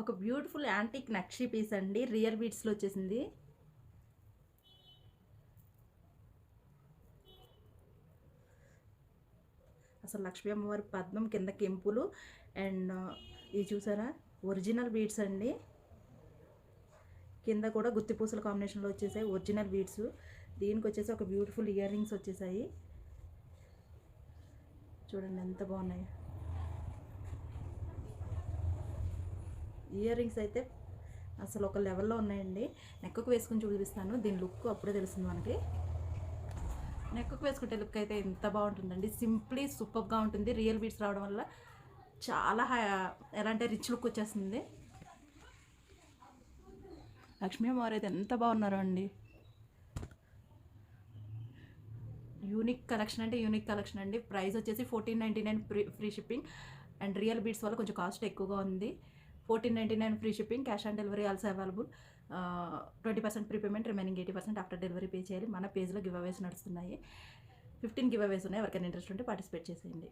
ఒక beautiful antique నక్షి piece అండి, real బీడ్స్లో వచ్చేసింది. అసలు లక్ష్మీ అమ్మవారి పద్మం కింద కెంపులు అండ్ ఇది చూసారా ఒరిజినల్ బీడ్స్ అండి. కింద కూడా గుత్తి పూసల కాంబినేషన్లో వచ్చేసాయి ఒరిజినల్ బీడ్స్. దీనికి వచ్చేసి ఒక బ్యూటిఫుల్ ఇయర్ రింగ్స్ వచ్చేసాయి. చూడండి ఎంత బాగున్నాయి. ఇయర్ రింగ్స్ అయితే అసలు ఒక లెవెల్లో ఉన్నాయండి. నెక్కకు వేసుకుని చూపిస్తాను, దీని లుక్ అప్పుడే తెలుస్తుంది మనకి. నెక్కకు వేసుకుంటే లుక్ అయితే ఎంత బాగుంటుందండి, సింప్లీ సూపర్గా ఉంటుంది. రియల్ బీడ్స్ రావడం వల్ల చాలా ఎలా అంటే రిచ్ లుక్ వచ్చేస్తుంది. లక్ష్మీ అమ్మవారు అయితే ఎంత బాగున్నారో అండి. యూనిక్ కలెక్షన్ అంటే యూనిక్ కలెక్షన్ అండి. ప్రైస్ వచ్చేసి 1499 free shipping and real beads వల్ల కొంచెం కాస్ట్ ఎక్కువగా ఉంది. 1499 free shipping, cash on delivery also available. 20% prepayment, remaining 80% after delivery pay చేయాలి. మన పేజ్లో గివ్ అవేస్ నడుస్తున్నాయి. 15 గివ్ అవేస్ ఉన్నాయి. ఎవరికైనా ఇంట్రెస్ట్ ఉంటే పార్టిసిపేట్ చేసేయండి.